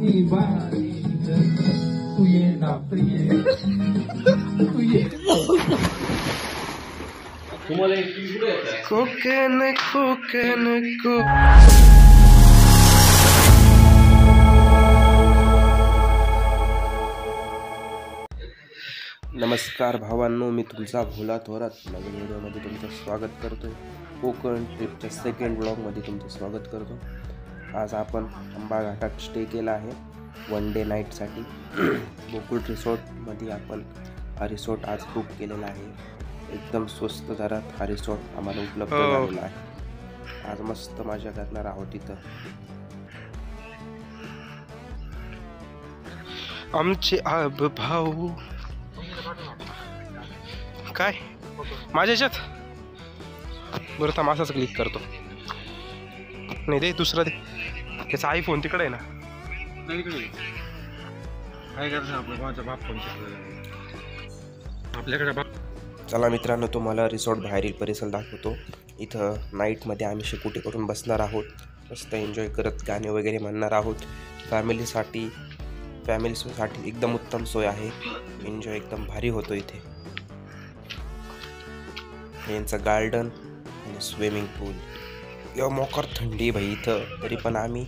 राणी बाई तू ये ना प्रिय तू ये कोकण कोकण को नमस्कार भावांनो, मी तुमचा भोला थोरात नवीन व्हिडिओमध्ये तुमचं स्वागत करतोय। कोकण ट्रिपच्या सेकंड ब्लॉगमध्ये तुमचं स्वागत करतो। आज आपण अंबा घाटात स्टे केला आहे 1 डे नाईटसाठी। गोकुळ रिसॉर्टमध्ये आपण हा रिसॉर्ट आज बुक केलेला आहे। एकदम स्वस्त दरात हा रिसॉर्ट आम्हाला उपलब्ध झालेला आहे। आज मस्त मजा करणार आहोत इथं। आमचे आब भाऊ काय माझ्या ह्याच्यात बरं थांब, असाच क्लिक करतो। नाही दे दुसरा दे, त्याचा आयफोन तिकडे आहे ना। काय करायचं आपल्याकडे। चला मित्रांनो, तुम्हाला रिसॉर्ट बाहेरील परिसर दाखवतो। इथं नाईटमध्ये आम्ही शेकोटी करून बसणार आहोत, मस्त एन्जॉय करत गाणे वगैरे म्हणणार आहोत। फॅमिलीसाठी एकदम उत्तम सोय आहे। एन्जॉय एकदम भारी होतो इथे। यांचं गार्डन आणि स्विमिंग पूल किंवा मोकर थंडी भाई इथं, तरी पण आम्ही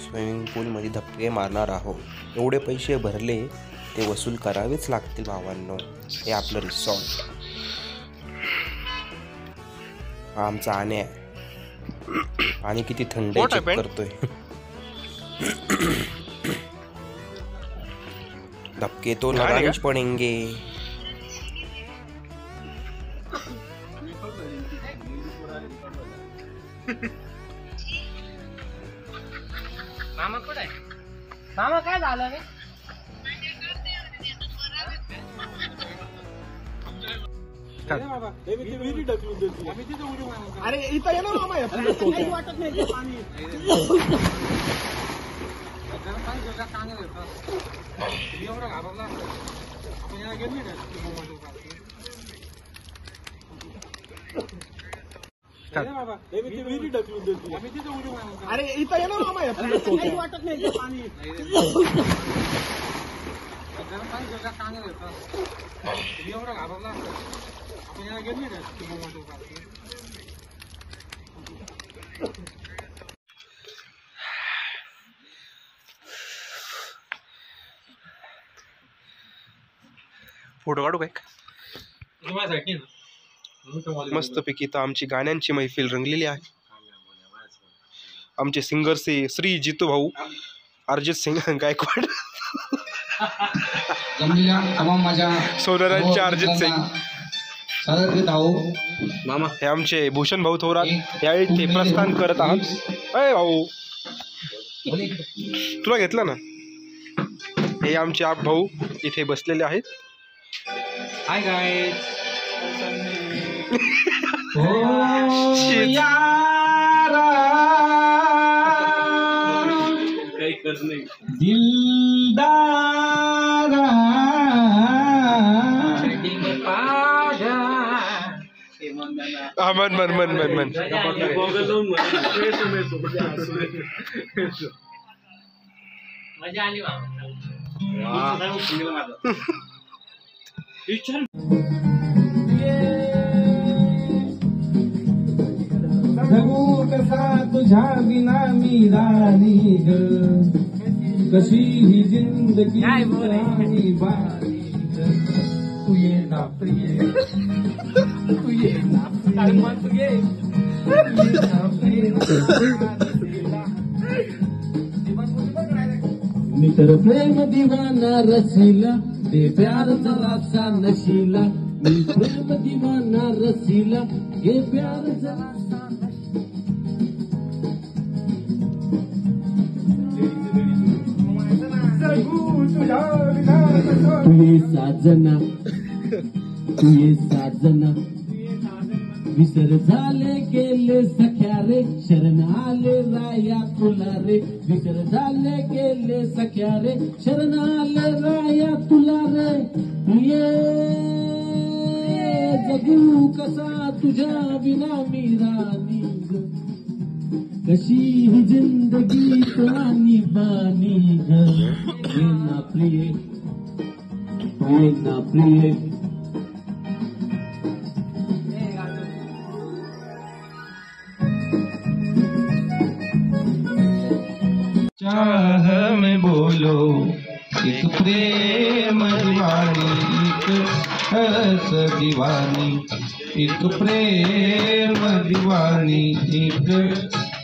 स्विमिंग पूलमध्ये धपके मारणार आहोत। एवढे पैसे भरले ते वसूल करावेच लागतील भावांनो। हे आपलं रिसॉर्ट। हा आमचा आणे आहे। पाणी किती थंड करतोय। धपके तो लगानेच पडेंगे। मामा कुठे आहे? मामा काय झालं रे? अरे इथं ये ना मामा, वाटत नाही पाणी। एवढं घाबरला आपण याला गेलो ना। अरे इथं ये ना मामा, वाटत नाही पाणी। एवढं घाबरला आपण याला गेलो ना। फोटो काढू काय? मस्त पैकी तर आमची गाण्यांची मैफिल रंगलेली आहे। आमचे सिंगर श्री जितू भाऊ अरिजित सिंग गायकवाड, सोनरांचे अरिजित सिंग मामा, हे आमचे भूषण भाऊ थोरात या इथे प्रस्थान करत आहात। अय भाऊ तुला घेतला ना। हे आमचे आप भाऊ इथे बसलेले आहेत। Hi guys. काही कर नाही दिलदारा मन मन मन मन मन मजा आली जगू कसा तुझ्या बिना मी राणी ग, कशी ही जिंदगी राणी बाई तू ये ना प्रिय तू ये ना प्रिय मित्र प्रेम दीवाना रसीला दे प्यार जरा सा नशीला। मी प्रेम दीवाना रसीला ये प्यार जरा सा साजना तू ये साजना विसर झाले गेले सख्या रे, शरण आले राया तुला रे। विसर झाले गेले सख्या रे, शरण आले राया तुला रे। ये जगू कसा तुझ्या बिना मी राणी ग, कशी ही जिंदगी तो आनी बानी ग ये ना प्रिय ये ना प्रिय चाह में बोलो एक प्रेम दीवानी एक रस दीवानी एक प्रेम दीवानी एक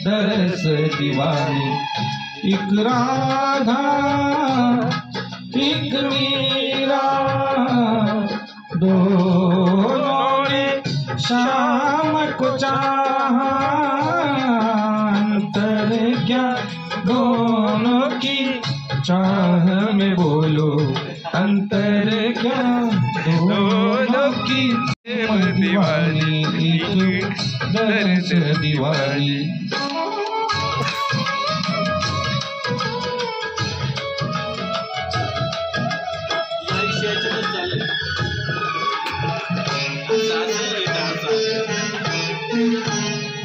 रस दीवानी एक राधा एक मीरा दोनों ने शाम को चाहा अंतर क्या दोनों की चाह में बोलो अंतर क्या दोनों की दीवानी एक दर्द दीवानी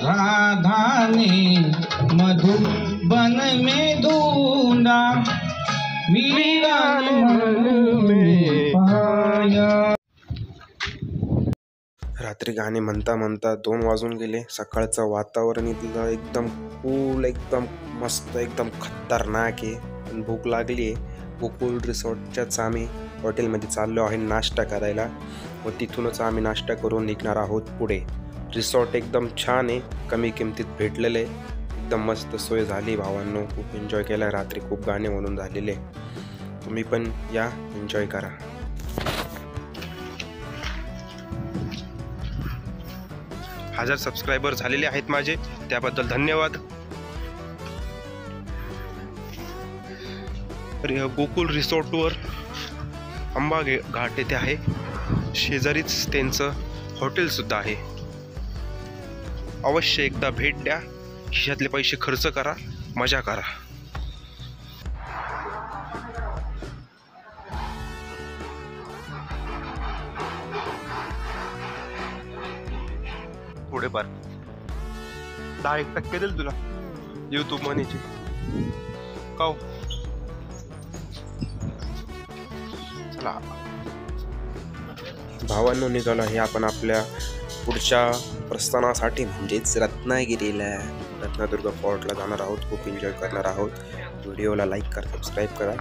राधा ने मधुबन में ढूंढा मीरा ने मन में पाया। रात्री गाणे म्हणता म्हणता 2 वाजून गेले. सकाळचं वातावरण इथलं एकदम कूल, एकदम मस्त, एकदम खतरनाक आहे. पण भूक लागली आहे. गोकुळ रिसॉर्टच्याच आम्ही हॉटेलमध्ये चाललो आहे नाश्ता करायला व तिथूनच आम्ही नाश्ता करून निघणार आहोत पुढे. रिसॉर्ट एकदम छान आहे, कमी किमतीत भेटलेलं आहे, एकदम मस्त सोय झाली. भावांनो खूप एन्जॉय केला. रात्री खूप गाणे म्हणून झालेले. तुम्ही पण या, एन्जॉय करा. 1000 सबस्क्रायबर झालेले आहेत माझे, त्याबद्दल धन्यवाद. गोकुळ रिसॉर्टवर अंबा घाट येथे आहे, शेजारीच त्यांचं हॉटेलसुद्धा आहे. अवश्य एकदा भेट द्या, खिशातले पैसे खर्च करा, मजा करा. थोडेफार 10% देईल तुला YouTube मनीचे काव. चला भावांनो, निघालो आहे आपण आपल्या पुढच्या प्रस्थानासाठी, म्हणजेच रत्नागिरीला. रत्नदुर्ग फोर्टला जाणार आहोत. खूप एन्जॉय करणार आहोत. व्हिडिओला लाईक करा, सबस्क्राईब करा.